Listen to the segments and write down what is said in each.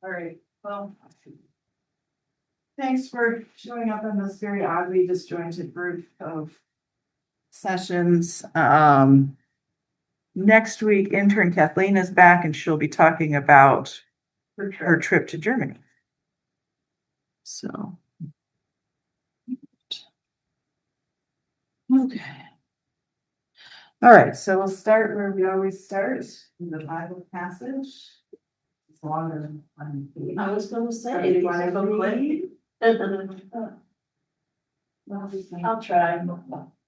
All right, well. Thanks for showing up in this very oddly disjointed group of sessions. Next week, intern Kathleen is back and she'll be talking about her trip to Germany. So. Okay. All right, so we'll start where we always start, in the Bible passage. It's longer than I was gonna Do say, you want to go quick? I'll try.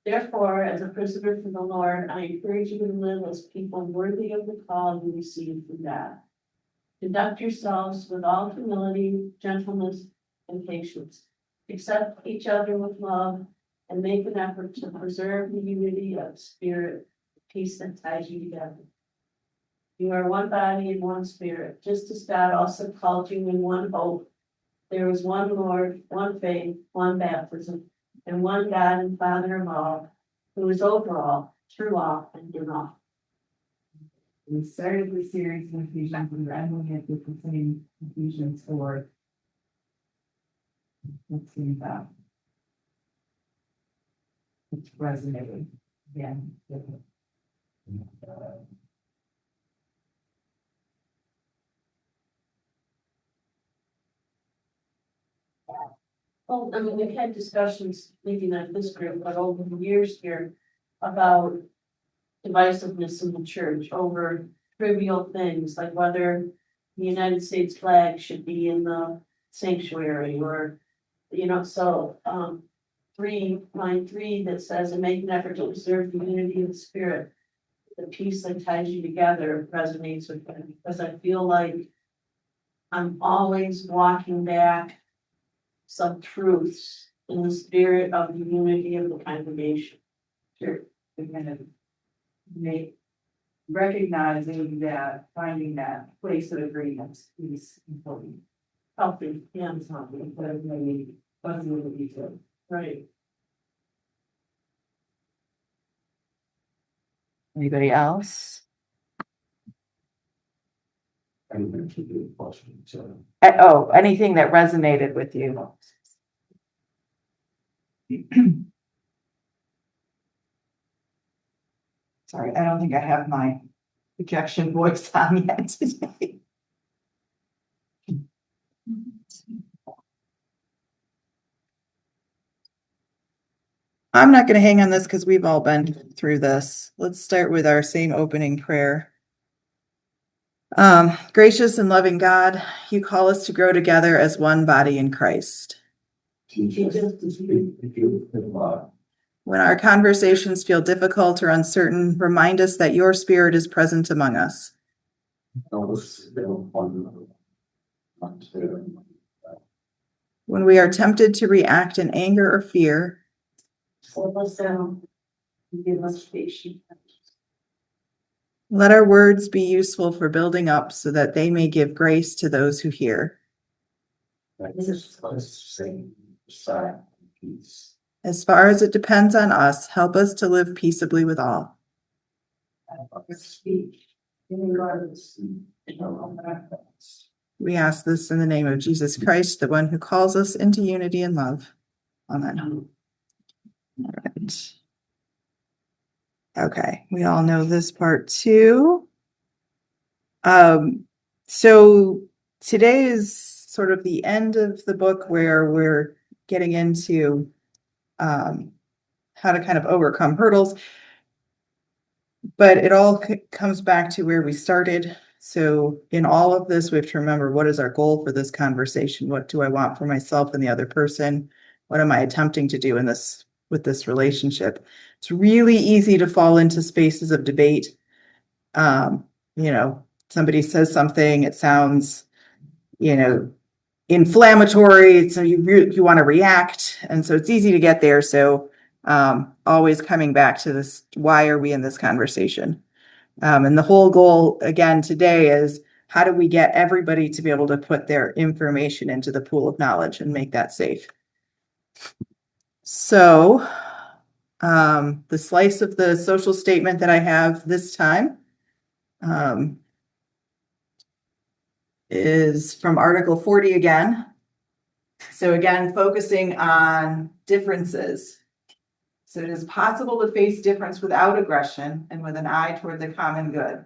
Therefore, as a prisoner for the Lord, I encourage you to live as people worthy of the call you received from God. Conduct yourselves with all humility, gentleness, and patience. Accept each other with love and make an effort to preserve the unity of spirit, peace that ties you together. You are one body and one spirit, just as God also called you in one hope. There is one Lord, one faith, one baptism, and one God and Father of all, who is over all, through all, and in all. We started the series in Ephesians and we're ending it with the same Ephesians 4. Let's see that. It's resonating again. Well, I mean, we've had discussions, maybe not this group, but over the years here, about divisiveness in the church over trivial things, like whether the United States flag should be in the sanctuary or, so, line 3 that says, and make an effort to preserve the unity of the spirit. The peace that ties you together resonates with me because I feel like I'm always walking back some truths in the spirit of the unity of the congregation. Sure. We're gonna make recognizing that finding that place of agreement is important. Healthy, yeah, It's not but maybe fuzzy with the detail. right. Anybody else? Anything to do with question, so. Oh, anything that resonated with you? Sorry, I don't think I have my projection voice on yet today. I'm not going to hang on this because we've all been through this. Let's start with our same opening prayer. Gracious and loving God, you call us to grow together as one body in Christ. Teach us to speak the truth in love. When our conversations feel difficult or uncertain, remind us that your spirit is present among us. Help us to build one another. When we are tempted to react in anger or fear, Slow us down and give us patience. let our words be useful for building up so that they may give grace to those who hear. Let us sing silent peace. As far as it depends on us, help us to live peaceably with all. Let us speak in regards to our own efforts. We ask this in the name of Jesus Christ, the one who calls us into unity and love. Amen. All right. Okay, we all know this part too. So today is sort of the end of the book where we're getting into how to kind of overcome hurdles. But it all comes back to where we started. So in all of this, we have to remember, what is our goal for this conversation? What do I want for myself and the other person? What am I attempting to do in this with this relationship? It's really easy to fall into spaces of debate. Somebody says something, it sounds, inflammatory. So you want to react. And so it's easy to get there. So always coming back to this, why are we in this conversation? And the whole goal again today is, how do we get everybody to be able to put their information into the pool of knowledge and make that safe? So the slice of the social statement that I have this time is from Article 40 again. So again, focusing on differences. So it is possible to face difference without aggression and with an eye toward the common good.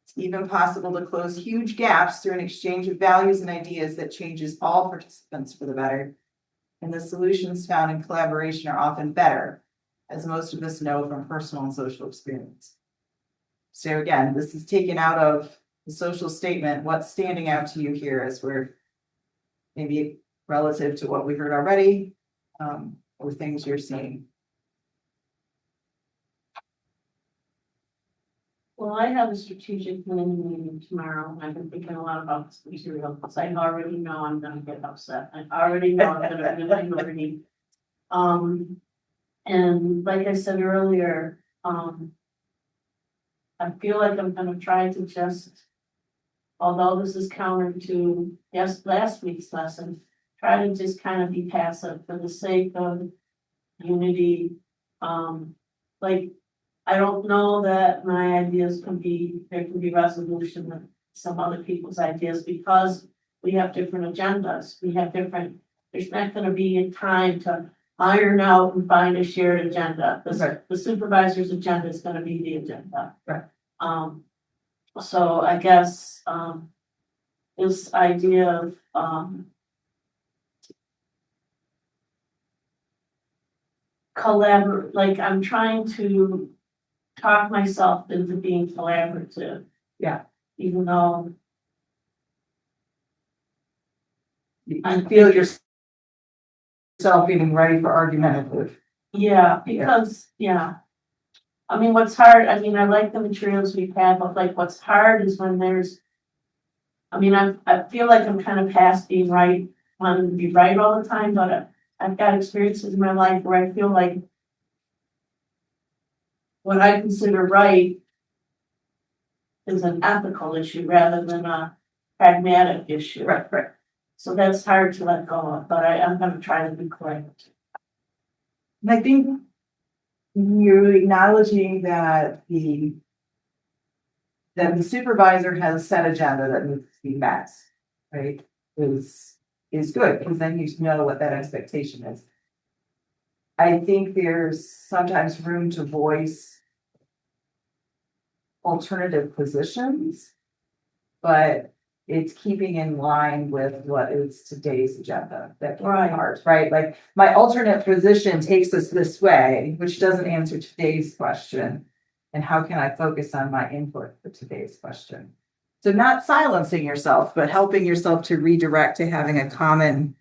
It's even possible to close huge gaps through an exchange of values and ideas that changes all participants for the better. And the solutions found in collaboration are often better, as most of us know from personal and social experience. So again, this is taken out of the social statement. What's standing out to you here as we're maybe relative to what we heard already, or things you're seeing? Well, I have a strategic planning meeting tomorrow, and I've been thinking a lot about this material, because I already know I'm gonna get upset. I already know I'm gonna be in the minority. And like I said earlier, I feel like I'm gonna try to just, although this is counter to, yes, last week's lesson, try to just kind of be passive for the sake of unity. Like, I don't know that my ideas can be, there can be resolution with some other people's ideas, because we have different agendas. We have different, there's not gonna be a time to iron out and find a shared agenda. Right. The supervisor's agenda is gonna be the agenda. Right. So I guess, this idea of, collaborate, like I'm trying to talk myself into being collaborative. Yeah. Even though I feel yourself being ready for argumentative. yeah, because, yeah. I mean, what's hard, I mean, I like the materials we've had, but like what's hard is when there's. I mean, I feel like I'm kind of past being right, wanting to be right all the time, but I've got experiences in my life where I feel like. What I consider right. Is an ethical issue rather than a pragmatic issue. Right. So that's hard to let go of, but I'm gonna try to be correct. And I think you're acknowledging that the supervisor has a set agenda that needs to be met, right? Is good, because then you know what that expectation is. I think there's sometimes room to voice alternative positions, but it's keeping in line with what is today's agenda. That can be hard, right? Like my alternate position takes us this way, which doesn't answer today's question. And how can I focus on my input for today's question? So not silencing yourself, but helping yourself to redirect to having a common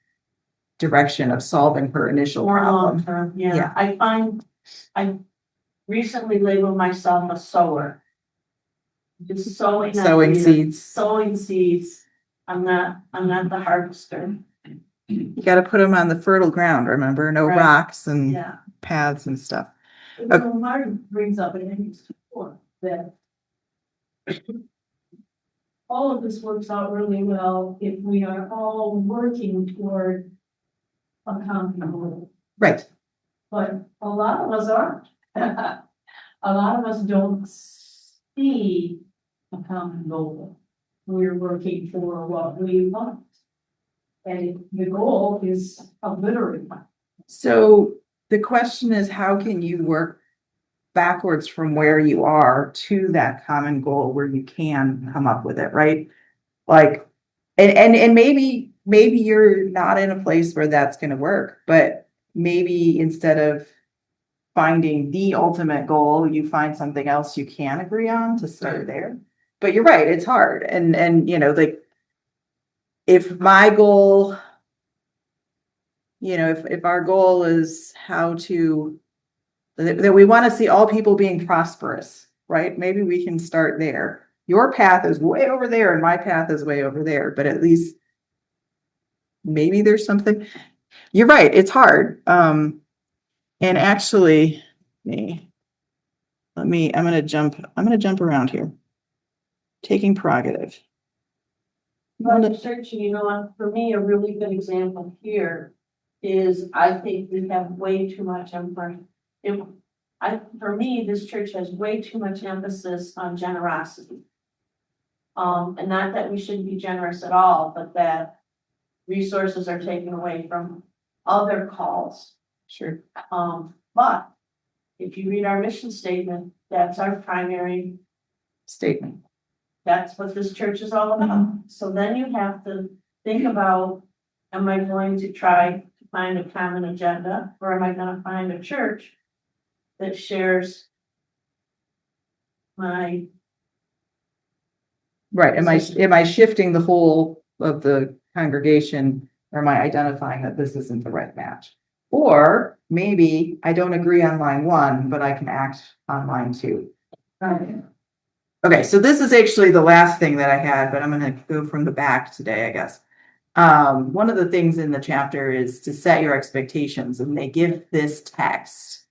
direction of solving her initial More long problem. term, Yeah. yeah. I recently labeled myself a sower. Just sowing. Sowing ideas, seeds. Sowing seeds. I'm not the harvester. You got to put them on the fertile ground, remember? No Right. rocks and Yeah. paths and stuff. So Martin brings up an interesting point that all of this works out really well if we are all working toward a common goal, Right. but a lot of us aren't. A lot of us don't see a common goal. We're working for what we want. And the goal is obliterated. So the question is, how can you work backwards from where you are to that common goal where you can come up with it, right? Like, and maybe you're not in a place where that's going to work, but maybe instead of finding the ultimate goal, you find something else you can agree on to start there. But you're right, it's hard. And you know, like if my goal, you know, if our goal is how to that we want to see all people being prosperous, right? Maybe we can start there. Your path is way over there and my path is way over there, but at least maybe there's something. You're right, it's hard. And actually, I'm gonna jump around here. Taking prerogative. But searching, you know, for me, a really good example here is I think we have way too much emphasis. For me, this church has way too much emphasis on generosity. And not that we shouldn't be generous at all, but that resources are taken away from other calls. Sure. But if you read our mission statement, that's our primary, Statement. that's what this church is all about. So then you have to think about, am I going to try to find a common agenda, or am I gonna find a church that shares my, Right, am I shifting the whole of the congregation, or am I identifying that this isn't the right match? Or maybe I don't agree on line 1, but I can act on line 2. Okay, so this is actually the last thing that I had, but I'm gonna go from the back today, I guess. One of the things in the chapter is to set your expectations, and they give this text.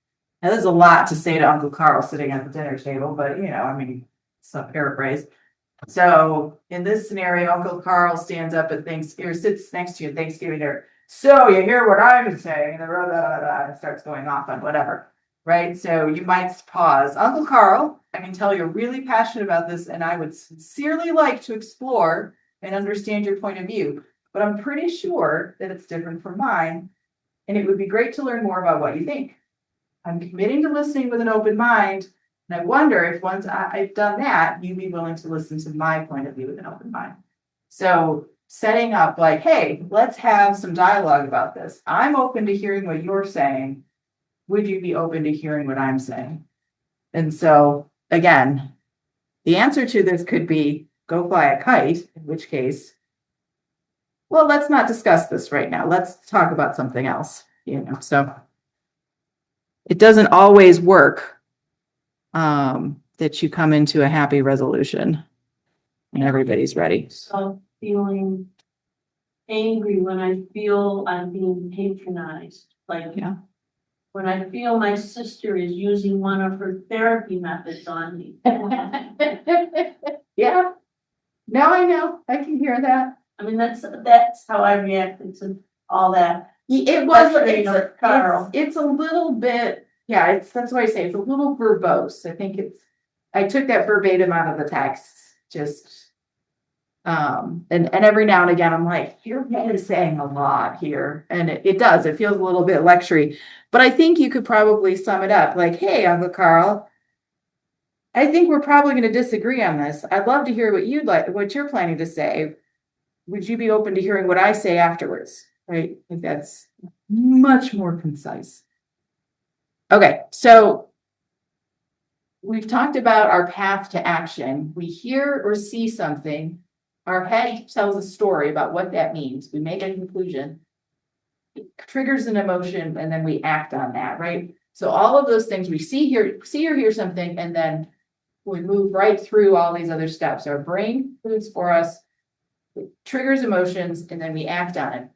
Now, there's a lot to say to Uncle Carl sitting at the dinner table, but I mean, it's a paraphrase. So in this scenario, Uncle Carl stands up at Thanksgiving, or sits next to you at Thanksgiving dinner. So you hear what I'm saying, and starts going off on whatever, right? So you might pause. Uncle Carl, I can tell you're really passionate about this, and I would sincerely like to explore and understand your point of view, but I'm pretty sure that it's different from mine, and it would be great to learn more about what you think. I'm committing to listening with an open mind. And I wonder if once I've done that, you'd be willing to listen to my point of view with an open mind. So setting up like, hey, let's have some dialogue about this. I'm open to hearing what you're saying. Would you be open to hearing what I'm saying? And so again, the answer to this could be go fly a kite, in which case, well, let's not discuss this right now. Let's talk about something else, so it doesn't always work. That you come into a happy resolution and everybody's ready. so feeling angry when I feel I'm being patronized, like. Yeah. When I feel my sister is using one of her therapy methods on me. Yeah. No, I know. I can hear that. I mean, that's how I reacted to all that. It was, Carl. it's a little bit, yeah, that's why I say it's a little verbose. I took that verbatim out of the text, just, and every now and again, I'm like, you're really saying a lot here. And it does, it feels a little bit lectury, but I think you could probably sum it up like, hey, Uncle Carl, I think we're probably going to disagree on this. I'd love to hear what you're planning to say. Would you be open to hearing what I say afterwards? Right? I think that's much more concise. Okay, so we've talked about our path to action. We hear or see something. Our head tells a story about what that means. We make a conclusion. It triggers an emotion, and then we act on that, right? So all of those things we see or hear something, and then we move right through all these other steps. Our brain moves for us, it triggers emotions, and then we act on it.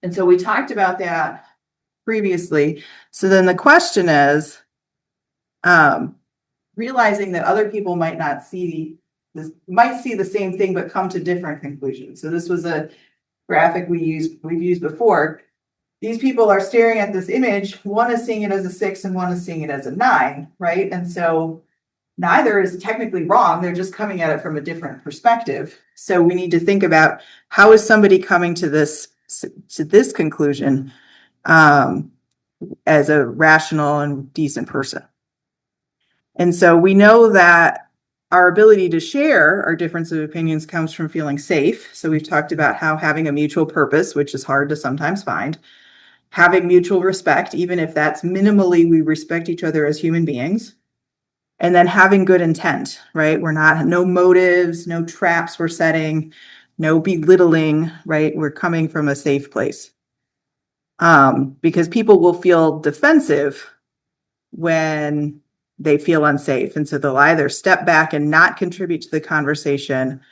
And so we talked about that previously. So then the question is, realizing that other people might not see might see the same thing, but come to different conclusions. So this was a graphic we've used before. These people are staring at this image. One is seeing it as a 6 and one is seeing it as a 9, right? And so neither is technically wrong. They're just coming at it from a different perspective. So we need to think about how is somebody coming to this conclusion as a rational and decent person. And so we know that our ability to share our difference of opinions comes from feeling safe. So we've talked about how having a mutual purpose, which is hard to sometimes find, having mutual respect, even if that's minimally we respect each other as human beings, and then having good intent, right? No motives, no traps we're setting, no belittling, right? We're coming from a safe place. Because people will feel defensive when they feel unsafe. And so they'll either step back and not contribute to the conversation,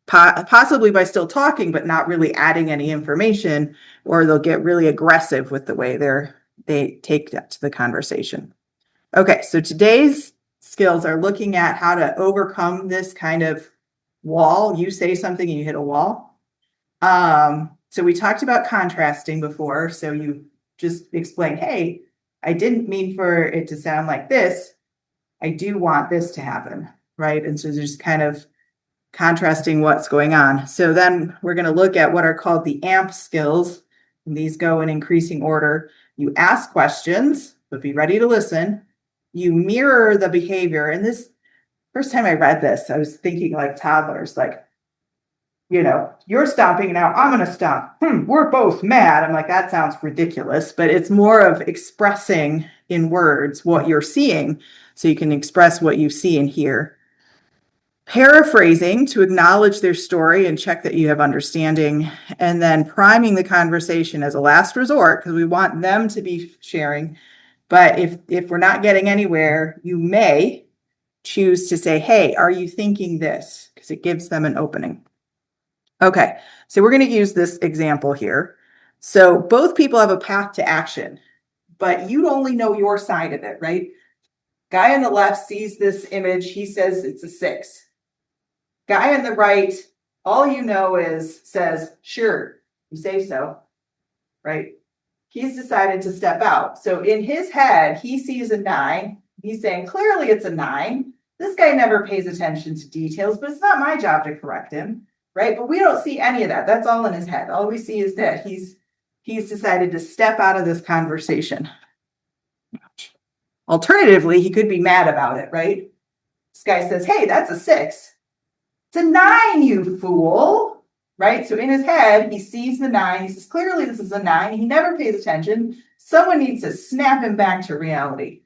possibly by still talking, but not really adding any information, or they'll get really aggressive with the way they take that to the conversation. Okay, so today's skills are looking at how to overcome this kind of wall. You say something and you hit a wall. So we talked about contrasting before. So you just explain, hey, I didn't mean for it to sound like this. I do want this to happen, right? And so just kind of contrasting what's going on. So then we're going to look at what are called the AMP skills. And these go in increasing order. You ask questions, but be ready to listen. You mirror the behavior. And this first time I read this, I was thinking like toddlers, like, you're stomping now, I'm going to stomp. We're both mad. I'm like, that sounds ridiculous, but it's more of expressing in words what you're seeing so you can express what you see and hear. Paraphrasing to acknowledge their story and check that you have understanding, and then priming the conversation as a last resort because we want them to be sharing. But if we're not getting anywhere, you may choose to say, hey, are you thinking this? Because it gives them an opening. Okay, so we're going to use this example here. So both people have a path to action, but you only know your side of it, right? Guy on the left sees this image. He says it's a 6. Guy on the right, all you know says, sure, you say so, right? He's decided to step out. So in his head, he sees a 9. He's saying, clearly it's a 9. This guy never pays attention to details, but it's not my job to correct him, right? But we don't see any of that. That's all in his head. All we see is that he's decided to step out of this conversation. Alternatively, he could be mad about it, right? This guy says, hey, that's a 6. It's a 9, you fool, right? So in his head, he sees the 9. He says, clearly this is a 9. He never pays attention. Someone needs to snap him back to reality,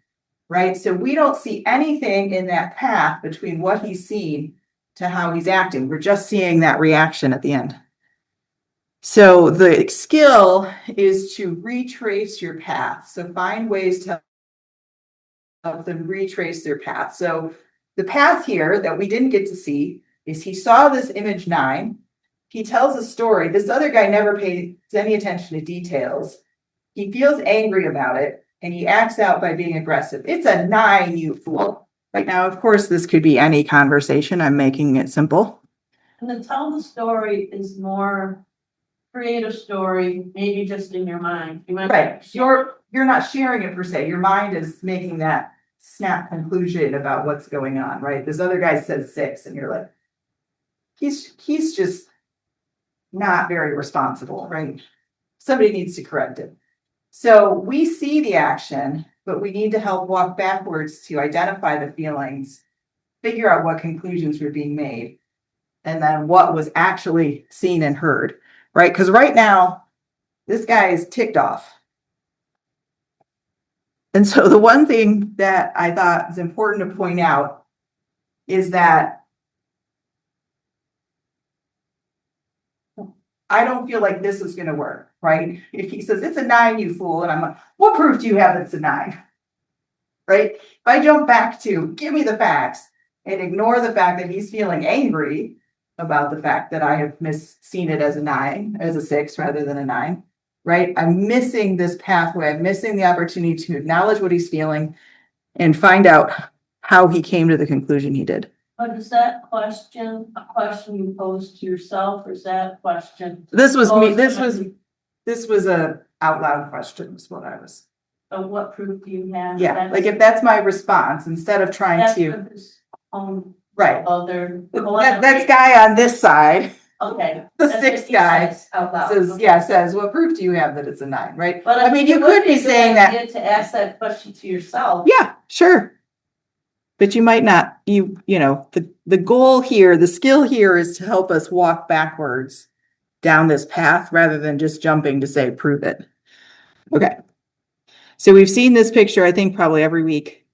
right? So we don't see anything in that path between what he's seen to how he's acting. We're just seeing that reaction at the end. So the skill is to retrace your path. So find ways to help them retrace their path. So the path here that we didn't get to see is he saw this image 9. He tells a story. This other guy never pays any attention to details. He feels angry about it, and he acts out by being aggressive. It's a 9, you fool. Right now, of course, this could be any conversation. I'm making it simple. And the tell the story is more creative story, maybe just in your mind. You might Right. You're not sharing it per se. Your mind is making that snap conclusion about what's going on, right? This other guy says 6, and you're like, he's just not very responsible, right? Somebody needs to correct it. So we see the action, but we need to help walk backwards to identify the feelings, figure out what conclusions were being made, and then what was actually seen and heard, right? Because right now, this guy is ticked off. And so the one thing that I thought is important to point out is that I don't feel like this is going to work, right? If he says, it's a 9, you fool, and I'm like, what proof do you have it's a 9? Right? If I jump back to, give me the facts, and ignore the fact that he's feeling angry about the fact that I have seen it as a 9, as a 6 rather than a 9, right? I'm missing this pathway. I'm missing the opportunity to acknowledge what he's feeling and find out how he came to the conclusion he did. But is that question a question you pose to yourself, or is that a question? This was me. posed This was a out loud question. Was what I was. Of what proof do you have? Yeah, like if that's my response, instead of trying That's to for his own right. other. That's guy on this side. Okay. The That's 6th what he guy says Out loud. says, what proof do you have that it's a 9, right? But I mean, you it could would be a good saying that. idea to ask that question to yourself. Yeah, sure. But you might not, the goal here, the skill here is to help us walk backwards down this path rather than just jumping to say, prove it. Okay. So we've seen this picture, I think, probably every week.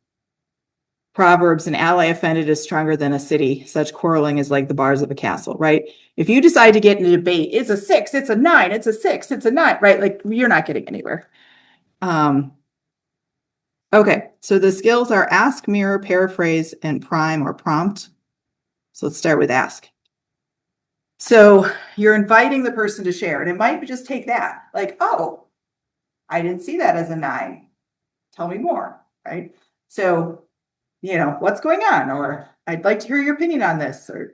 Proverbs, an ally offended is stronger than a city. Such quarreling is like the bars of a castle, right? If you decide to get in a debate, it's a 6, it's a 9, it's a 6, it's a 9, right? Like you're not getting anywhere. Okay, so the skills are ask, mirror, paraphrase, and prime or prompt. So let's start with ask. So you're inviting the person to share, and it might just take that. Like, oh, I didn't see that as a 9. Tell me more, right? So, what's going on? Or I'd like to hear your opinion on this, or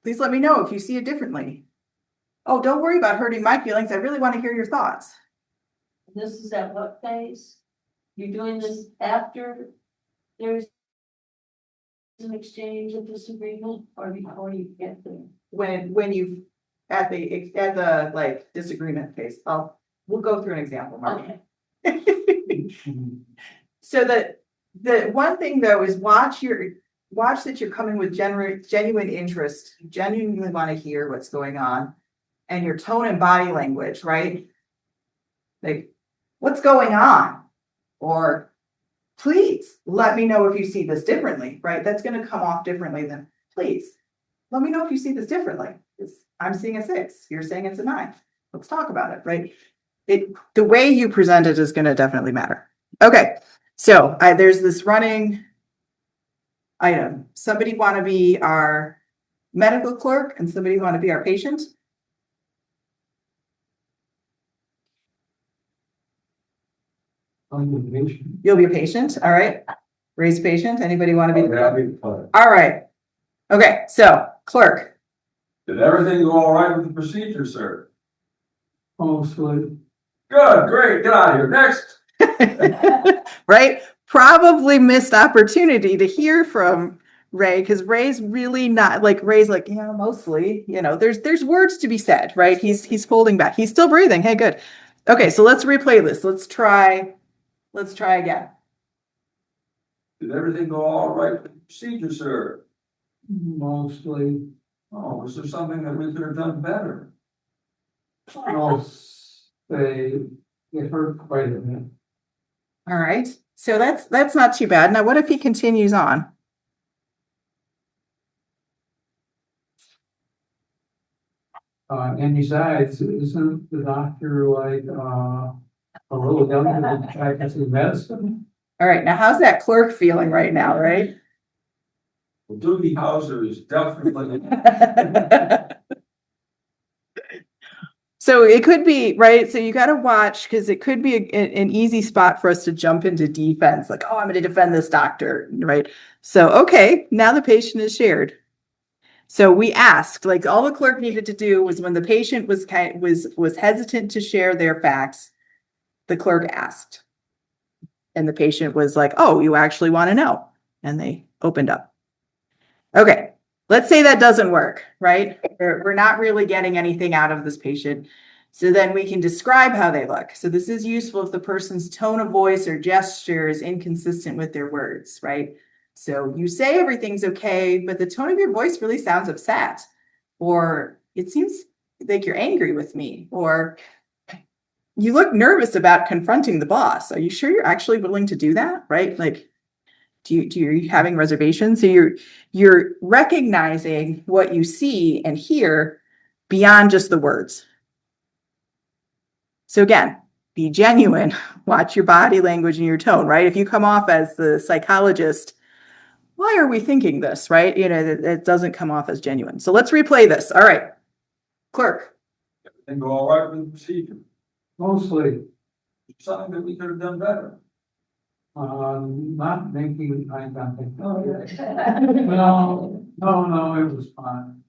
please let me know if you see it differently. Oh, don't worry about hurting my feelings. I really want to hear your thoughts. This is at what phase? You're doing this after there's an exchange of disagreement or before you get there? When you, at the like disagreement phase, we'll go through an example, Mark. Okay. So the one thing though is watch that you're coming with genuine interest, you genuinely want to hear what's going on, and your tone and body language, right? Like, what's going on? Or please let me know if you see this differently, right? That's going to come off differently than please let me know if you see this differently. I'm seeing a 6, you're saying it's a 9. Let's talk about it, right? The way you present it is going to definitely matter. Okay, so there's this running item. Somebody want to be our medical clerk and somebody want to be our patient. I'm the patient. You'll be a patient, all right? Raise patient. Anybody want to be the Yeah, I'll clerk? be the clerk. All right. Okay, so clerk. Did everything go all right with the procedure, sir? Mostly. Good, great, get out of here, next. Right? Probably missed opportunity to hear from Ray because Ray's really not like Ray's like, yeah, mostly, there's words to be said, right? He's holding back. He's still breathing. Hey, good. Okay, so let's replay this. Let's try again. Did everything go all right with the procedure, sir? Mostly. Oh, was there something that we could have done better? I'll say it hurt quite a bit. All right. So that's not too bad. Now, what if he continues on? And besides, isn't the doctor like, a little younger than practicing medicine? All right. Now, how's that clerk feeling right now, right? Well, Doogie Howser is definitely, So it could be, right? So you got to watch because it could be an easy spot for us to jump into defense, like, oh, I'm going to defend this doctor, right? So, okay, now the patient is shared. So we asked, like, all the clerk needed to do was when the patient was hesitant to share their facts, the clerk asked. And the patient was like, oh, you actually want to know? And they opened up. Okay, let's say that doesn't work, right? We're not really getting anything out of this patient. So then we can describe how they look. So this is useful if the person's tone of voice or gesture is inconsistent with their words, right? So you say everything's okay, but the tone of your voice really sounds upset. Or it seems like you're angry with me. Or you look nervous about confronting the boss. Are you sure you're actually willing to do that, right? Like, do you having reservations? So you're recognizing what you see and hear beyond just the words. So again, be genuine, watch your body language and your tone, right? If you come off as the psychologist, why are we thinking this, right? It doesn't come off as genuine. So let's replay this. All right, clerk. everything go all right with the procedure? Mostly, Something that we could have done better. not making eye contact. Oh, yeah. No, it was fine.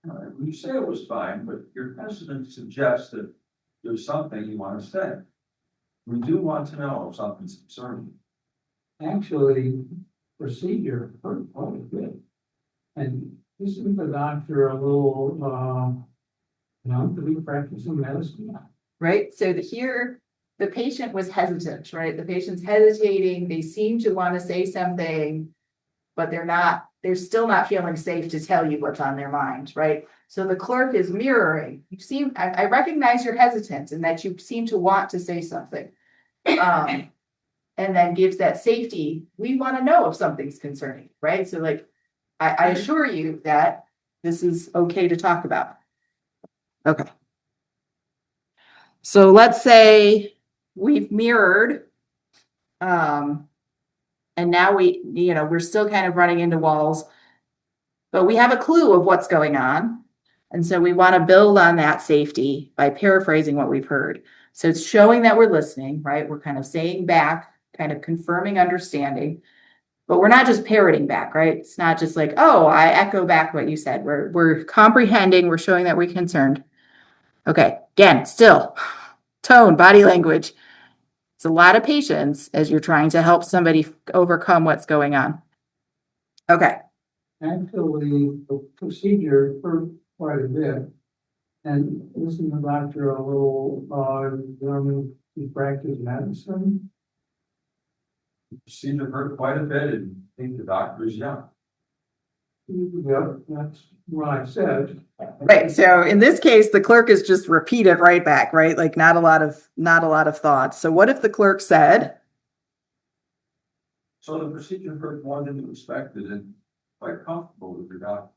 All right, well, you say it was fine, but your precedent suggests that there's something you want to say. We do want to know if something's concerning. Actually, procedure hurt quite a bit. And isn't the doctor a little, to be practicing medicine? Right? So here, the patient was hesitant, right? The patient's hesitating. They seem to want to say something, but they're still not feeling safe to tell you what's on their mind, right? So the clerk is mirroring. I recognize you're hesitant and that you seem to want to say something. And then gives that safety. We want to know if something's concerning, right? So like, I assure you that this is okay to talk about. Okay. So let's say we've mirrored, and now we're still kind of running into walls, but we have a clue of what's going on. And so we want to build on that safety by paraphrasing what we've heard. So it's showing that we're listening, right? We're kind of saying back, kind of confirming understanding, but we're not just parroting back, right? It's not just like, oh, I echo back what you said. We're comprehending, we're showing that we're concerned. Okay, again, still, tone, body language. It's a lot of patience as you're trying to help somebody overcome what's going on. Okay, Actually, the procedure for quite a bit. And isn't the doctor a little, young to practice medicine? Procedure hurt quite a bit and I think the doctor is young. Yep, that's what I said. right. So in this case, the clerk is just repeated right back, right? Like not a lot of thoughts. So what if the clerk said, So the procedure hurt more than you expected and quite comfortable with your doctor.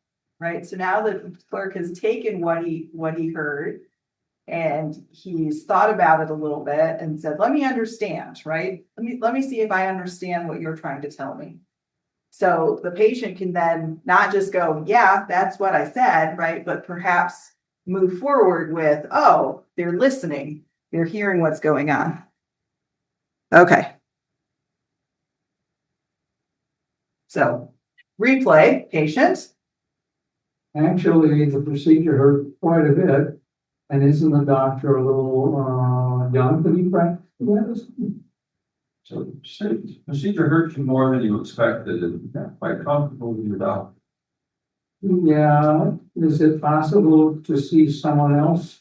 right? So now the clerk has taken what he heard and he's thought about it a little bit and said, let me understand, right? Let me see if I understand what you're trying to tell me. So the patient can then not just go, yeah, that's what I said, right? But perhaps move forward with, oh, they're listening. They're hearing what's going on. Okay. So replay, patient. Actually, the procedure hurt quite a bit. And isn't the doctor a little, young to be practicing medicine? So the procedure hurt you more than you expected and you're quite comfortable with your doctor. Yeah, is it possible to see someone else?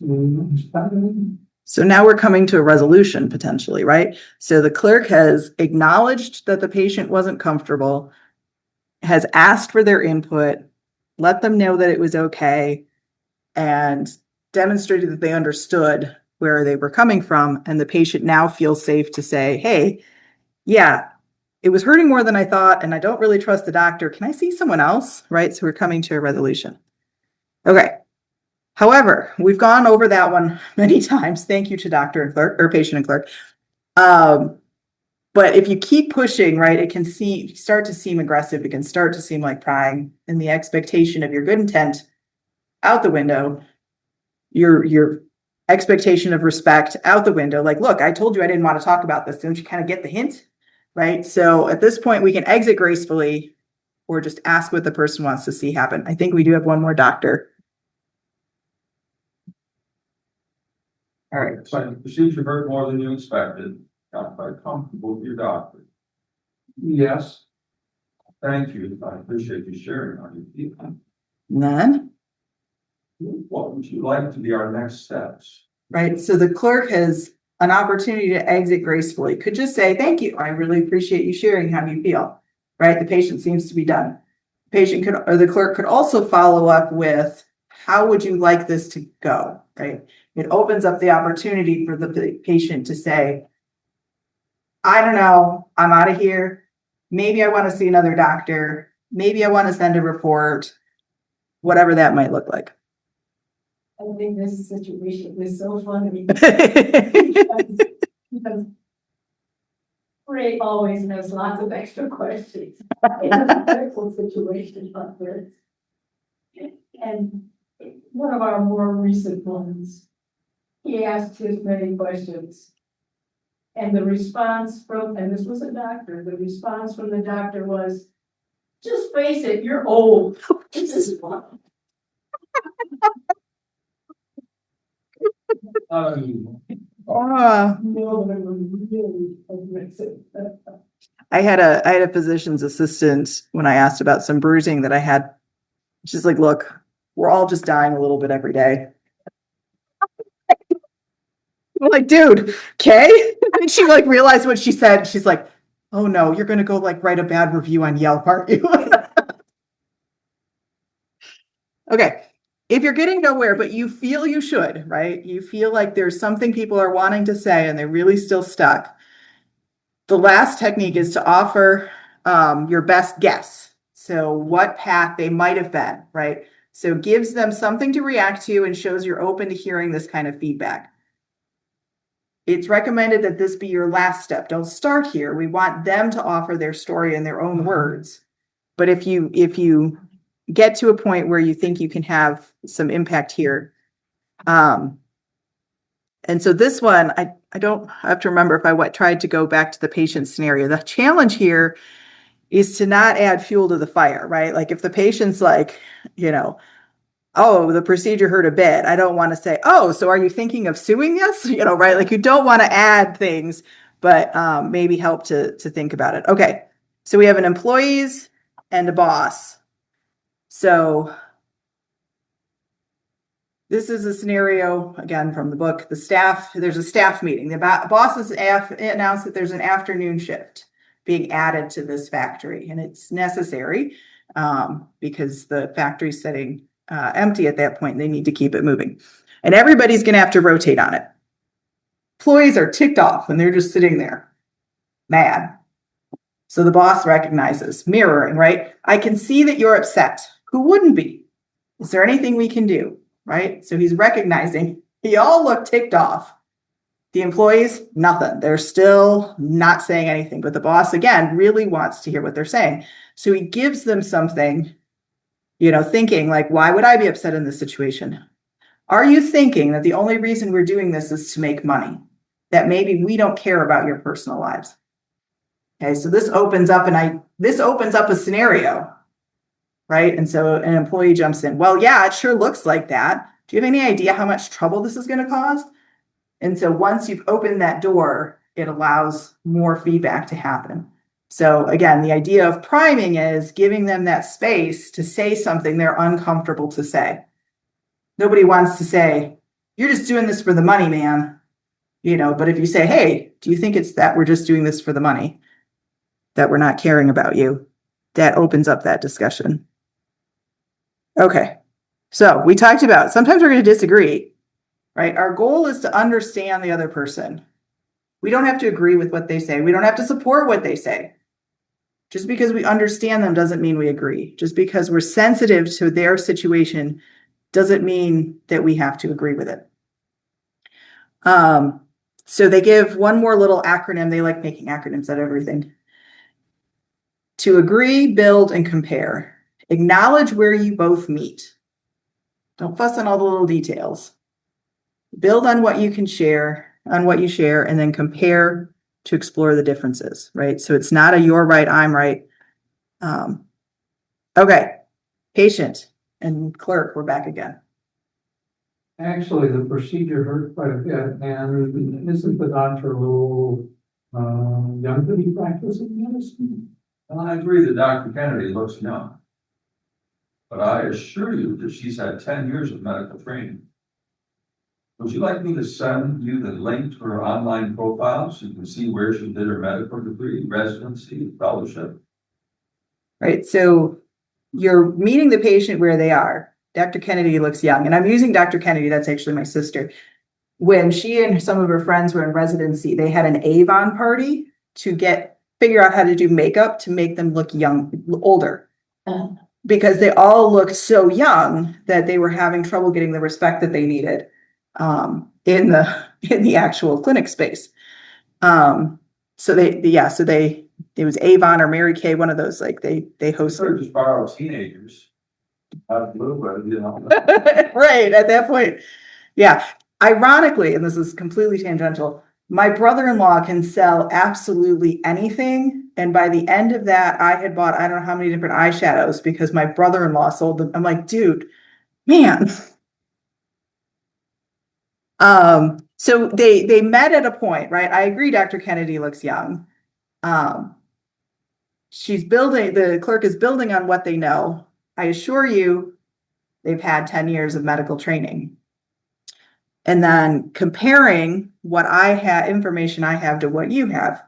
So now we're coming to a resolution potentially, right? So the clerk has acknowledged that the patient wasn't comfortable, has asked for their input, let them know that it was okay, and demonstrated that they understood where they were coming from. And the patient now feels safe to say, hey, yeah, it was hurting more than I thought, and I don't really trust the doctor. Can I see someone else? Right? So we're coming to a resolution. Okay. However, we've gone over that one many times. Thank you to doctor and clerk or patient and clerk. But if you keep pushing, right, it can start to seem aggressive. It can start to seem like prying, and the expectation of your good intent out the window, your expectation of respect out the window. Like, look, I told you I didn't want to talk about this. Don't you kind of get the hint? Right? So at this point, we can exit gracefully or just ask what the person wants to see happen. I think we do have one more doctor. All right. So the procedure hurt more than you expected, got quite comfortable with your doctor. Yes. Thank you. I appreciate you sharing how you feel. None. What would you like to be our next steps? Right. So the clerk has an opportunity to exit gracefully. Could just say, thank you. I really appreciate you sharing how you feel. Right. The patient seems to be done. The clerk could also follow up with, how would you like this to go? Right. It opens up the opportunity for the patient to say, I don't know, I'm out of here. Maybe I want to see another doctor. Maybe I want to send a report, whatever that might look like. I think this situation is so funny. Because Ray always has lots of extra questions in a medical situation like this. And one of our more recent ones, he asked his many questions. And the response from, and this was a doctor, the response from the doctor was, just face it, you're old. This is one. Oh. No, I was really aggressive. I had a physician's assistant when I asked about some bruising that I had. She's like, look, we're all just dying a little bit every day. I'm like, dude, okay. And she like realized what she said. She's like, oh no, you're gonna go like write a bad review on Yelp, aren't you? Okay. If you're getting nowhere, but you feel you should, right? You feel like there's something people are wanting to say and they're really still stuck. The last technique is to offer your best guess. So what path they might have been, right? So gives them something to react to and shows you're open to hearing this kind of feedback. It's recommended that this be your last step. Don't start here. We want them to offer their story in their own words. But if you get to a point where you think you can have some impact here. And so this one, I don't have to remember if I tried to go back to the patient scenario. The challenge here is to not add fuel to the fire, right? Like if the patient's like, oh, the procedure hurt a bit. I don't want to say, oh, so are you thinking of suing us? Right? Like you don't want to add things, but maybe help to think about it. Okay. So we have an employee's and a boss. So this is a scenario, again, from the book, there's a staff meeting. The bosses announced that there's an afternoon shift being added to this factory, and it's necessary because the factory's sitting empty at that point, and they need to keep it moving. And everybody's going to have to rotate on it. Employees are ticked off, and they're just sitting there, mad. So the boss recognizes, mirroring, right? I can see that you're upset. Who wouldn't be? Is there anything we can do? Right? So he's recognizing you all look ticked off. The employees, nothing. They're still not saying anything, but the boss, again, really wants to hear what they're saying. So he gives them something, thinking like, why would I be upset in this situation? Are you thinking that the only reason we're doing this is to make money? That maybe we don't care about your personal lives? Okay, so this opens up a scenario. Right? And so an employee jumps in. Well, yeah, it sure looks like that. Do you have any idea how much trouble this is going to cause? And so once you've opened that door, it allows more feedback to happen. So again, the idea of priming is giving them that space to say something they're uncomfortable to say. Nobody wants to say, you're just doing this for the money, man. But if you say, hey, do you think it's that we're just doing this for the money, that we're not caring about you, that opens up that discussion. Okay, so we talked about sometimes we're going to disagree, right? Our goal is to understand the other person. We don't have to agree with what they say. We don't have to support what they say. Just because we understand them doesn't mean we agree. Just because we're sensitive to their situation doesn't mean that we have to agree with it. So they give one more little acronym. They like making acronyms out of everything. To agree, build, and compare. Acknowledge where you both meet. Don't fuss on all the little details. Build on what you can share, and then compare to explore the differences, right? So it's not a you're right, I'm right. Okay, patient and clerk, we're back again. Actually, the procedure hurt quite a bit, and isn't the doctor a little young to be practicing medicine? Well, I agree that Dr. Kennedy looks young. But I assure you that she's had 10 years of medical training. Would you like me to send you the link to her online profile so you can see where she did her medical degree, residency, fellowship? Right, so you're meeting the patient where they are. Dr. Kennedy looks young, and I'm using Dr. Kennedy, that's actually my sister. When she and some of her friends were in residency, they had an Avon party to figure out how to do makeup to make them look older. Because they all looked so young that they were having trouble getting the respect that they needed in the actual clinic space. It was Avon or Mary Kay, one of those, like they hosted. Just borrow teenagers. Out of blue, Right, at that point. Yeah. Ironically, and this is completely tangential, my brother-in-law can sell absolutely anything. And by the end of that, I had bought, I don't know how many different eyeshadows because my brother-in-law sold them. I'm like, dude, man. So they met at a point, right? I agree, Dr. Kennedy looks young. The clerk is building on what they know. I assure you, they've had 10 years of medical training. And then comparing what information I have to what you have.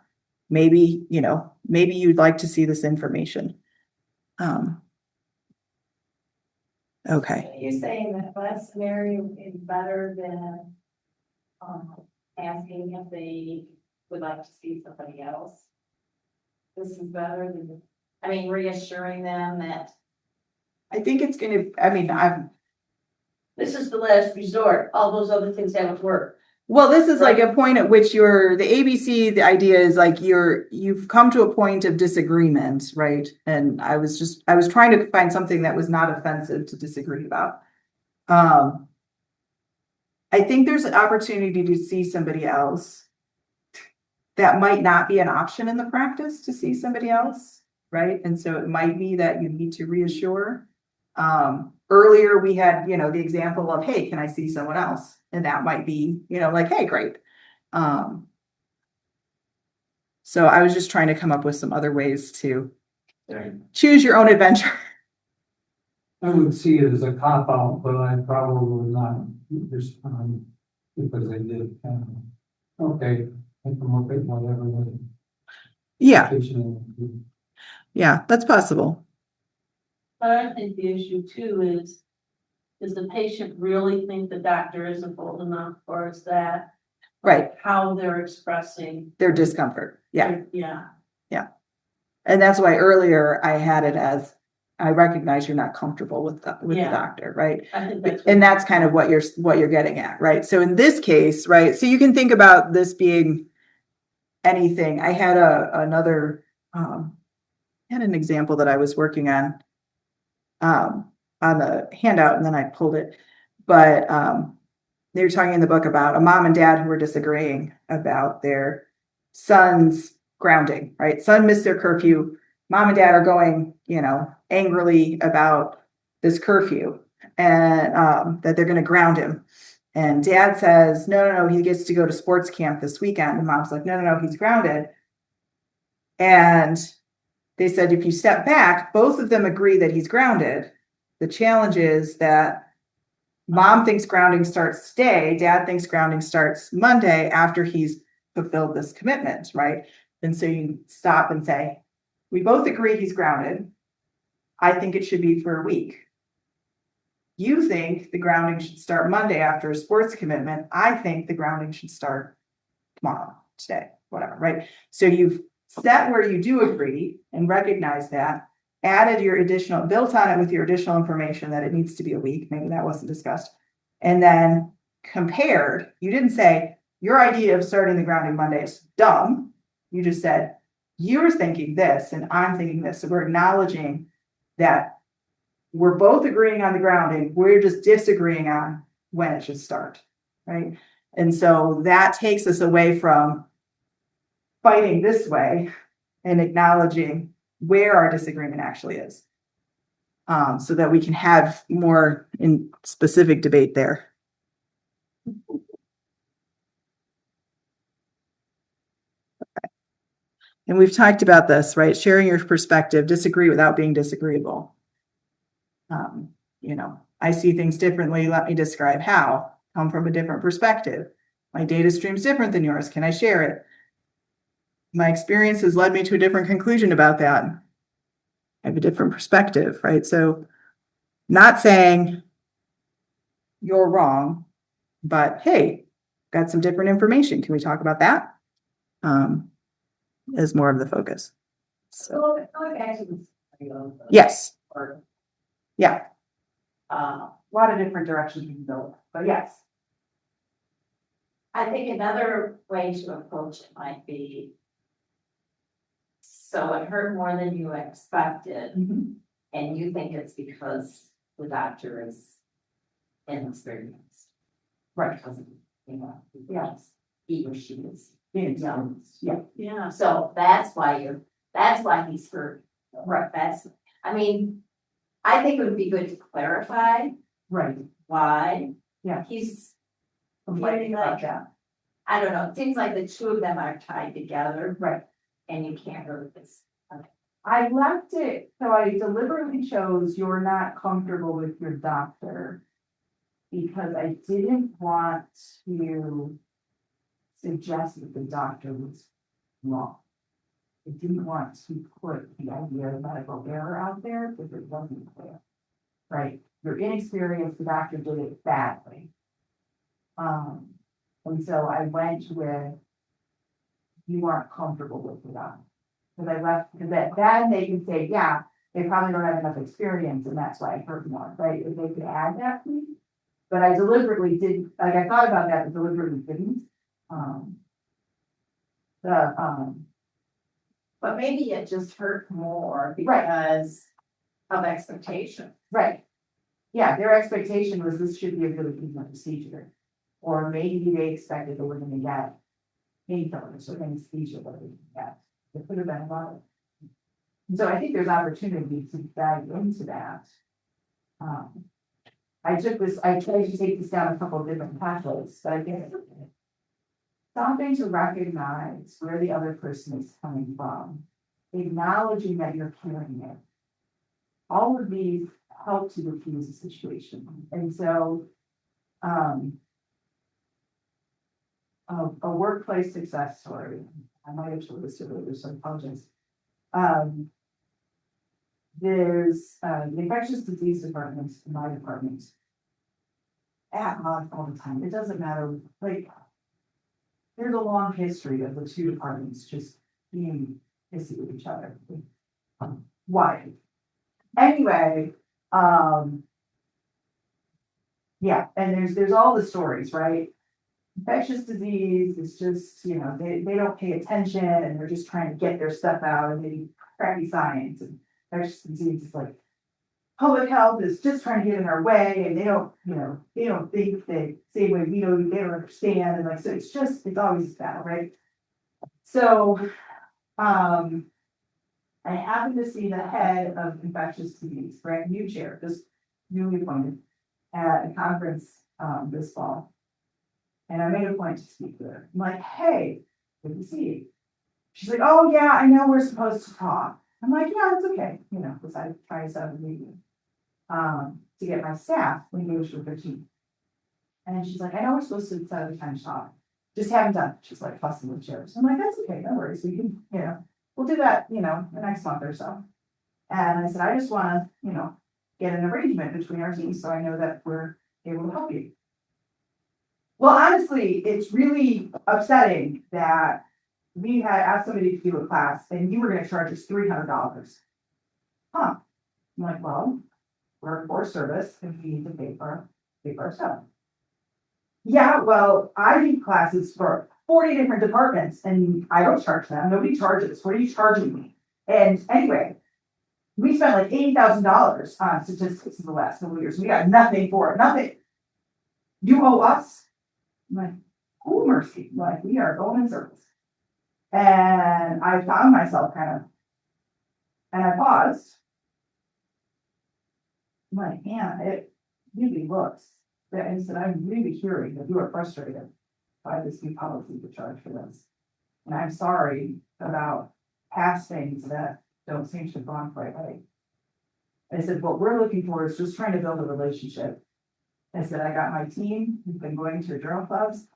Maybe you'd like to see this information. Okay. You're saying that last scenario is better than asking if they would like to see somebody else? This is better than, reassuring them that. I think it's going to, This is the last resort. All those other things haven't worked. well, this is like a point at which the ABC, the idea is like you've come to a point of disagreement, right? And I was trying to find something that was not offensive to disagree about. I think there's an opportunity to see somebody else. That might not be an option in the practice to see somebody else, right? And so it might be that you need to reassure. Earlier we had, the example of, hey, can I see someone else? And that might be, like, hey, great. So I was just trying to come up with some other ways to choose your own adventure. I would see it as a cop out, but I probably would not respond because I did. Okay, I can look at whatever. Yeah, the- yeah, that's possible. But I think the issue too is, does the patient really think the doctor isn't bold enough, or is that Right, how they're expressing? their discomfort. Yeah. Yeah, And that's why earlier I had it as, I recognize you're not comfortable with the Yeah. doctor, right? I think that's. And that's kind of what you're getting at, right? So in this case, right, so you can think about this being anything. I had another had an example that I was working on the handout, and then I pulled it. But they were talking in the book about a mom and dad who were disagreeing about their son's grounding, right? Son missed their curfew. Mom and dad are going, angrily about this curfew and that they're going to ground him. And dad says, no, he gets to go to sports camp this weekend. And mom's like, no, he's grounded. And they said, if you step back, both of them agree that he's grounded. The challenge is that mom thinks grounding starts today. Dad thinks grounding starts Monday after he's fulfilled this commitment, right? And so you stop and say, we both agree he's grounded. I think it should be for a week. You think the grounding should start Monday after a sports commitment. I think the grounding should start tomorrow, today, whatever, right? So you've set where you do agree and recognize that, added your additional, built on it with your additional information that it needs to be a week. Maybe that wasn't discussed. And then compared, you didn't say your idea of starting the grounding Monday is dumb. You just said, you're thinking this and I'm thinking this. So we're acknowledging that we're both agreeing on the grounding. We're just disagreeing on when it should start, right? And so that takes us away from fighting this way and acknowledging where our disagreement actually is, so that we can have more in specific debate there. And we've talked about this, right? Sharing your perspective, disagree without being disagreeable. I see things differently. Let me describe how. Come from a different perspective. My data stream's different than yours. Can I share it? My experience has led me to a different conclusion about that. I have a different perspective, right? So not saying you're wrong, but hey, got some different information. Can we talk about that? Is more of the focus. So yes. Yeah. A lot of different directions we can go, but yes. I think another way to approach it might be, so it hurt more than you expected, and you think it's because the doctor is inexperienced. Right. Because, Yes. he or she is Yes. young. Yeah, So that's why he's hurt. Right. I think it would be good to clarify Right. why. Yeah. He's, Complaining about that. I don't know, it seems like the two of them are tied together. Right. And you can't really just. I left it, so I deliberately chose you're not comfortable with your doctor because I didn't want to suggest that the doctor was wrong. I didn't want to put the idea of medical error out there because it wasn't clear. Right? You're inexperienced, the doctor did it badly. And so I went with you aren't comfortable with the doctor. Because I left, because that they can say, yeah, they probably don't have enough experience and that's why I hurt more, right? If they could add that to me. But I deliberately didn't, like I thought about that, but deliberately didn't. But maybe it just hurt more because of expectation. Right. Yeah, their expectation was this should be a really easy procedure. Or maybe they expected that we're gonna get painkillers or anesthesia, but we didn't get. It could have been a lot of. So I think there's opportunity to dive into that. I tried to take this down a couple of different pathways, but I think something to recognize where the other person is coming from acknowledging that you're carrying it. All of these help to diffuse the situation. And so, a workplace success story. I might have told this earlier, so I apologize. There's, the infectious disease department in my department. At odds all the time. It doesn't matter, like, there's a long history of the two departments just being pissy with each other. Why? Anyway, yeah, and there's all the stories, right? Infectious disease is just, you know, they don't pay attention and they're just trying to get their stuff out and they crappy science, and infectious disease is like public health is just trying to get in our way, and they don't, you know, they don't think the same way we don't, they don't understand, and like, so it's always a battle, right? So, I happened to see the head of infectious disease, right, new chair, just newly appointed, at a conference, this fall. And I made a point to speak with her. I'm like, hey, good to see you. She's like, oh yeah, I know we're supposed to talk. I'm like, yeah, that's okay, you know, because I try to set up a meeting to get my staff engaged with their team. And she's like, I know we're supposed to set up a time to talk, just haven't done it. She's like fussing with chairs. I'm like, that's okay, no worries. We can, you know, we'll do that, you know, the next month or so. And I said, I just want to, you know, get an arrangement between our teams so I know that we're able to help you. Well, honestly, it's really upsetting that we had asked somebody to do a class and you were going to charge us $300. Huh? I'm like, well, we're for service and we need to pay for our stuff. Yeah, well, I do classes for 40 different departments and I don't charge them. Nobody charges. What are you charging me? And anyway, we spent like $80,000 on statistics in the last couple of years. We got nothing for it. Nothing. You owe us. I'm like, oh mercy. Like, we are going in circles. And I found myself and I paused. I'm like, man, it really looks. And I said, I'm really hearing that you are frustrated by this new policy to charge for this. And I'm sorry about past things that don't seem to have gone quite right. I said, what we're looking for is just trying to build a relationship. I said, I got my team, who've been going to your journal clubs.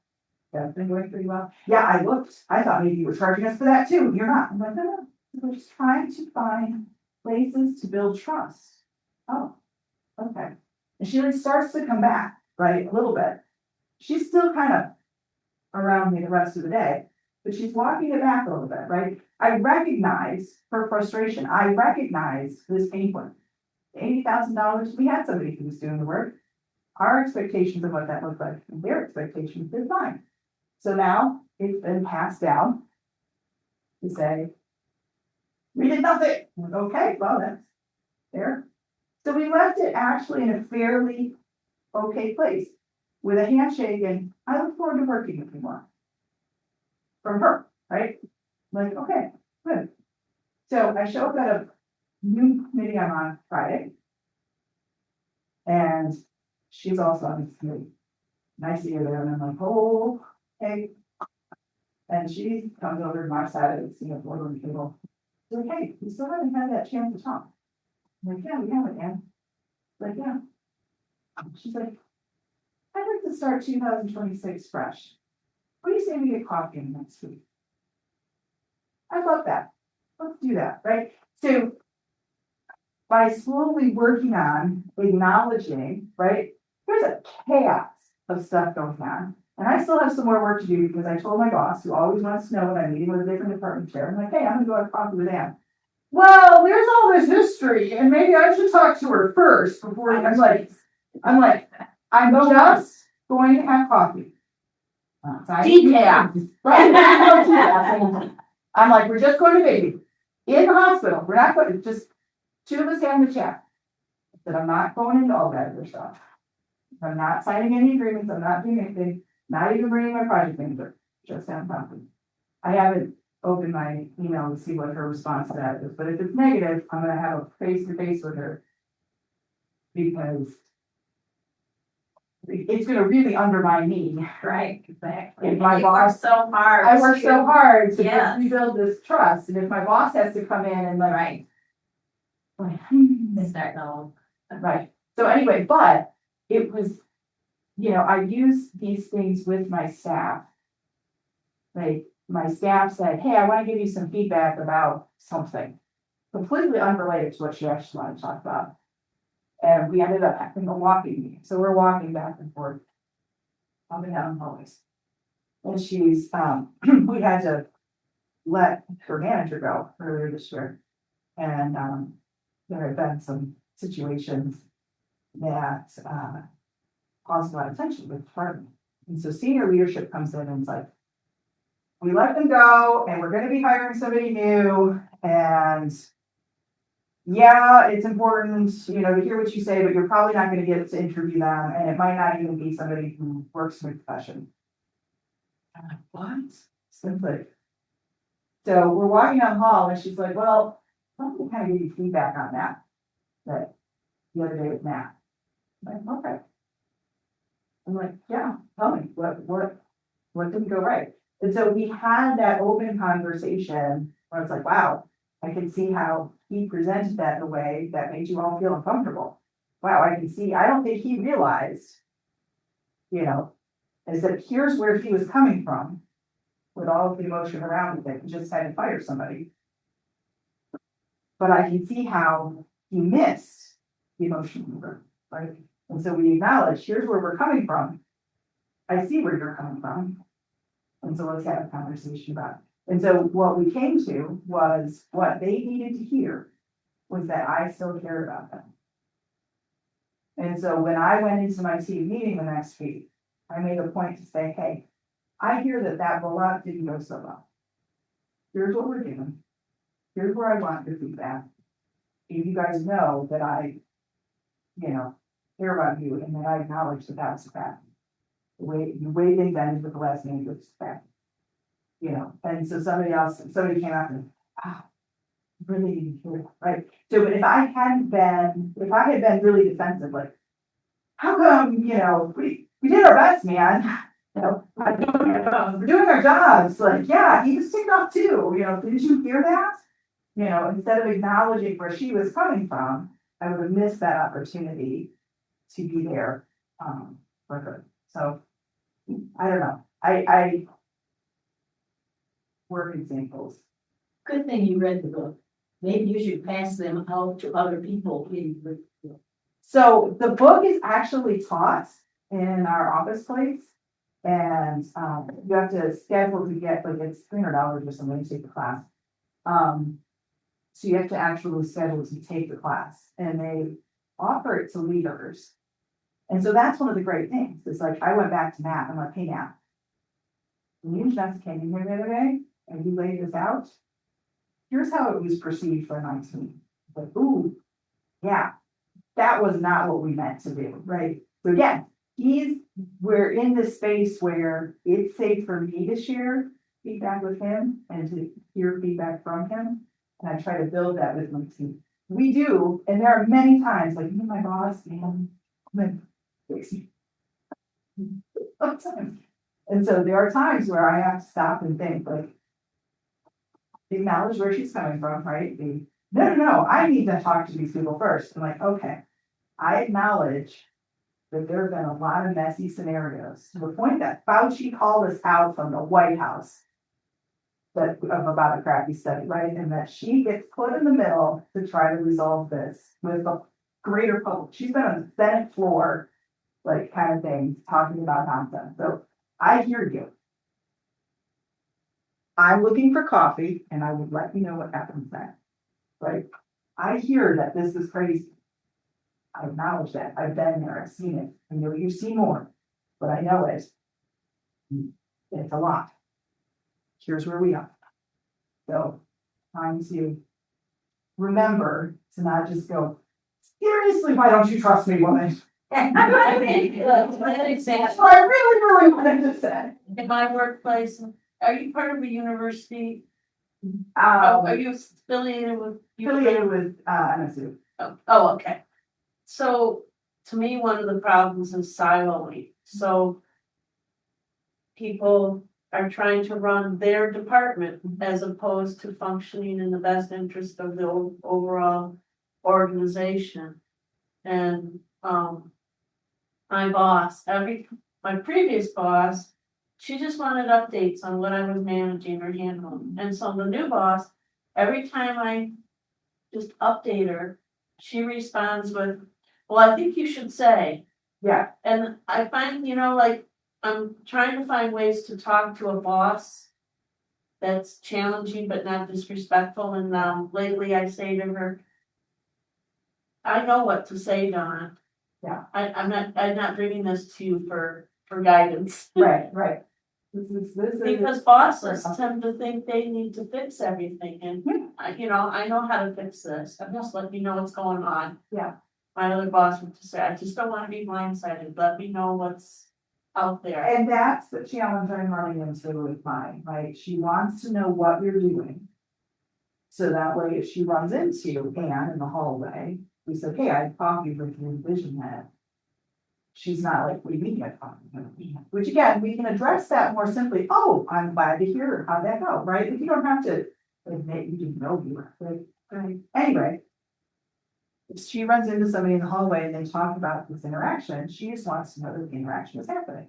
That's been going pretty well. Yeah, I looked. I thought maybe you were charging us for that too. You're not. I'm like, no. We're just trying to find places to build trust. Oh, okay. And she like starts to come back, right? A little bit. She's still kind of around me the rest of the day, but she's walking it back a little bit, right? I recognize her frustration. I recognize this pain point. $80,000, we had somebody who was doing the work. Our expectations of what that looked like, and their expectations is fine. So now it's been passed down to say, we did nothing. I'm like, okay, well, that's fair. So we left it actually in a fairly okay place with a handshake and I look forward to working with you more. From her, right? Like, okay, good. So I show up at a new committee I'm on Friday. And she's also on this committee. And I see her there and I'm like, oh, hey. And she comes over to my side of the boardroom table. She's like, hey, we still haven't had that chance to talk. I'm like, yeah, we haven't, Ann. Like, yeah. She's like, I'd like to start 2026 fresh. What do you say we get coffee in next week? I love that. Let's do that, right? So by slowly working on acknowledging, right? There's a chaos of stuff going on. And I still have some more work to do because I told my boss, who always wants to know when I'm meeting with a different department chair, I'm like, hey, I'm gonna go have coffee with Ann. Well, there's all this history, and maybe I should talk to her first before I'm like, I'm just going to have coffee. Decaf. Right. I'm like, we're just going to baby in the hospital. We're not going, just two of us having the chat. I said, I'm not going into all that other stuff. I'm not signing any agreements. I'm not doing anything. Not even bringing my project manager. Just having coffee. I haven't opened my email to see what her response to that is, but if it's negative, I'm going to have a face-to-face with her because it's gonna really undermine me. Right, exactly. If my And you work boss- so hard. I work so hard to Yes. rebuild this trust, and if my boss has to come in and like, Right, like, they start going. right, so anyway, but it was, you know, I use these things with my staff. Like, my staff said, hey, I wanna give you some feedback about something, completely unrelated to what you actually wanna talk about. And we ended up having a walking meeting, so we're walking back and forth. Up and down hallways. And she's, we had to let her manager go earlier this year. And, there had been some situations that, caused a lot of tension with the department. And so senior leadership comes in and is like, we let them go and we're gonna be hiring somebody new, and yeah, it's important, you know, to hear what you say, but you're probably not gonna get to interview them, and it might not even be somebody who works in the profession. I'm like, what? Simply. So we're walking down the hall and she's like, well, let me kind of give you feedback on that. That the other day with Matt. I'm like, okay. I'm like, yeah, tell me, what didn't go right? And so we had that open conversation where it's like, wow, I can see how he presented that in a way that made you all feel uncomfortable. Wow, I can see, I don't think he realized, you know, is that here's where he was coming from with all of the emotion around it, he just had to fire somebody. But I can see how he missed the emotion, right? And so we acknowledge, here's where we're coming from. I see where you're coming from. And so let's have a conversation about it. And so what we came to was what they needed to hear was that I still cared about them. And so when I went into my team meeting the next week, I made a point to say, hey, I hear that rollout didn't go so well. Here's what we're doing. Here's where I want your feedback. And you guys know that I, you know, care about you and that I acknowledge that that's a fact. The way they bended with the last name was fact. You know, and so somebody came out and, really didn't hear that, right? So, but if I had been really defensive, like, how come, you know, we did our best, man. You know, we're doing our jobs, like, yeah, he was ticked off too, you know, didn't you hear that? You know, instead of acknowledging where she was coming from, I would have missed that opportunity to be there, for her. So, I don't know, I work examples. Good thing you read the book. Maybe you should pass them out to other people in the. So the book is actually taught in our office place. And, you have to schedule to get, like, it's $300 or something to take the class. So you have to actually schedule to take the class, and they offer it to leaders. And so that's one of the great things. It's like, I went back to Matt, I'm like, hey, Matt, when you and Jessica came in here the other day and you laid this out, here's how it was perceived by my team. Like, ooh, yeah, that was not what we meant to do, right? So again, we're in this space where it's safe for me to share feedback with him and to hear feedback from him. And I try to build that with my team. We do, and there are many times, like me and my boss, man, fix me. Sometimes. And so there are times where I have to stop and think, like, acknowledge where she's coming from, right? No, I need to talk to these people first. I'm like, okay, I acknowledge that there have been a lot of messy scenarios to the point that Fauci called us out from the White House about a crappy study, right? And that she gets put in the middle to try to resolve this with the greater public. She's been on the Senate floor, like, kind of thing, talking about nonsense. So I hear you. I'm looking for coffee and I would let you know what happens next, right? I hear that this is crazy. I acknowledge that. I've been there. I've seen it. I know you've seen more, but I know it. It's a lot. Here's where we are. So, trying to remember to not just go, seriously, why don't you trust me, woman? That's what I really wanted to say. In my workplace, are you part of a university? Are you affiliated with? Affiliated with, MSU. Oh, okay. So to me, one of the problems is siloing, so people are trying to run their department as opposed to functioning in the best interest of the overall organization. And, my boss, my previous boss, she just wanted updates on what I was managing or handling. And so the new boss, every time I just update her, she responds with, well, I think you should say. Yeah. And I find, like, I'm trying to find ways to talk to a boss that's challenging but not disrespectful. And lately I say to her, I know what to say, Donna. Yeah. I'm not bringing this to you for guidance. Right, right. This is. Because bosses tend to think they need to fix everything and, I know how to fix this. I'm just letting you know what's going on. Yeah. My other boss would just say, I just don't want to be blindsided. Let me know what's out there. And that's the challenge I'm running into with mine, right? She wants to know what you're doing. So that way, if she runs into Anne in the hallway, we said, hey, I had coffee with your division head. She's not like, what do you mean you had coffee with me? Which again, we can address that more simply. Oh, I'm glad to hear how'd that go, right? If you don't have to admit you didn't know you were, right? Anyway. If she runs into somebody in the hallway and they talk about this interaction, she just wants to know that the interaction is happening.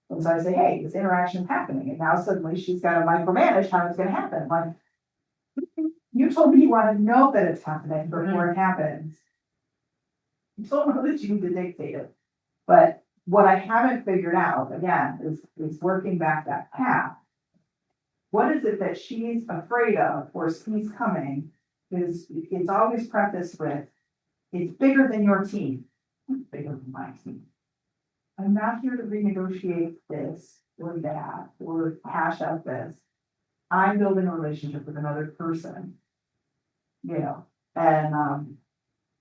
And so I say, hey, this interaction is happening. And now suddenly she's got to micromanage how it's going to happen. Like, you told me you want to know that it's happening before it happens. You don't know that you need to dictate it. But what I haven't figured out, again, is working back that path. What is it that she's afraid of or sees coming? Is it's always prefaced with, it's bigger than your team. It's bigger than my team. I'm not here to renegotiate this or that or hash out this. I'm building a relationship with another person. But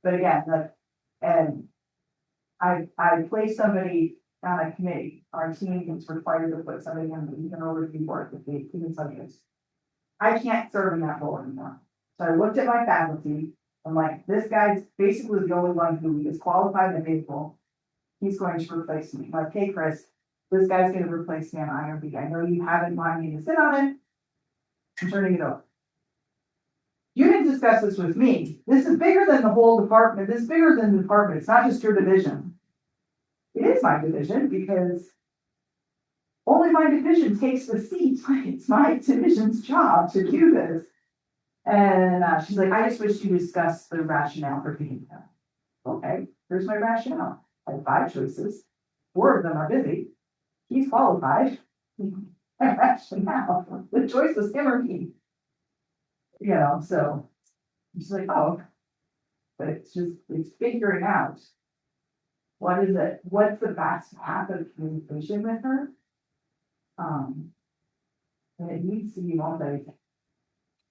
again, I place somebody on a committee. Our team is required to put somebody on the overview board with the human subjects. I can't serve in that role anymore. So I looked at my faculty. I'm like, this guy's basically the only one who is qualified and able. He's going to replace me. Like, hey, Chris, this guy's going to replace me on IRB. I know you haven't wanted me to sit on it. I'm turning it over. You didn't discuss this with me. This is bigger than the whole department. This is bigger than the department. It's not just your division. It is my division because only my division takes the seat. It's my division's job to do this. And she's like, I just wish you discussed the rationale for picking him. Okay, here's my rationale. I have 5 choices. 4 of them are busy. He's qualified. My rationale. The choice was him or me. So she's like, oh, but it's figuring out what is it, what's the best path of communication with her. And it needs to be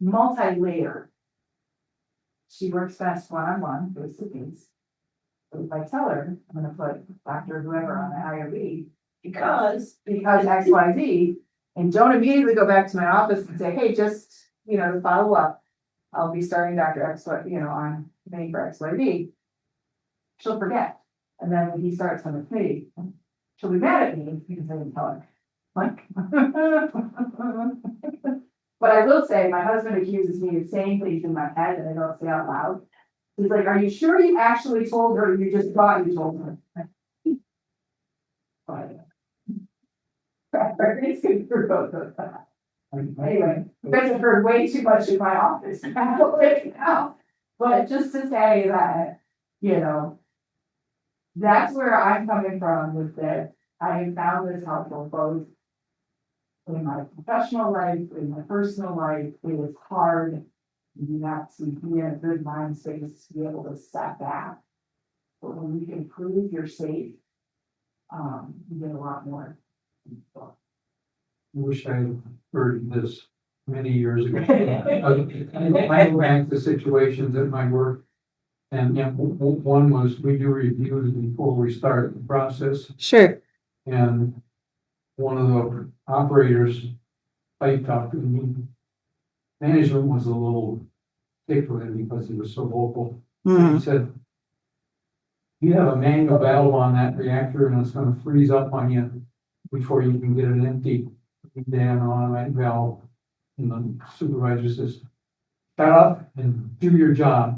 multi-layered. She works best one-on-one, face-to-face. But if I tell her, I'm gonna put Dr. whoever on the IRB, because XYZ, and don't immediately go back to my office and say, hey, just, to follow up, I'll be starting Dr. X, on committee for XYZ. She'll forget. And then when he starts on the committee, she'll be mad at me because I didn't tell her. Like, but I will say, my husband accuses me of saying things in my head that I don't say out loud. He's like, are you sure you actually told her or you just thought you told her? Anyway, you guys have heard way too much in my office. But just to say that, that's where I'm coming from with this. I have found this helpful both in my professional life, in my personal life. It is hard. You have to be in a good mind space to be able to step back. But when you can prove you're safe, you get a lot more. I wish I had heard this many years ago. I go back to situations at my work. And one was we do reviews before we start the process. Sure. And one of the operators, I talked to me. Management was a little thick with him because he was so vocal. He said, You have a manual valve on that reactor and it's gonna freeze up on you before you can get an empty down on that valve. And the supervisor says, shut up and do your job.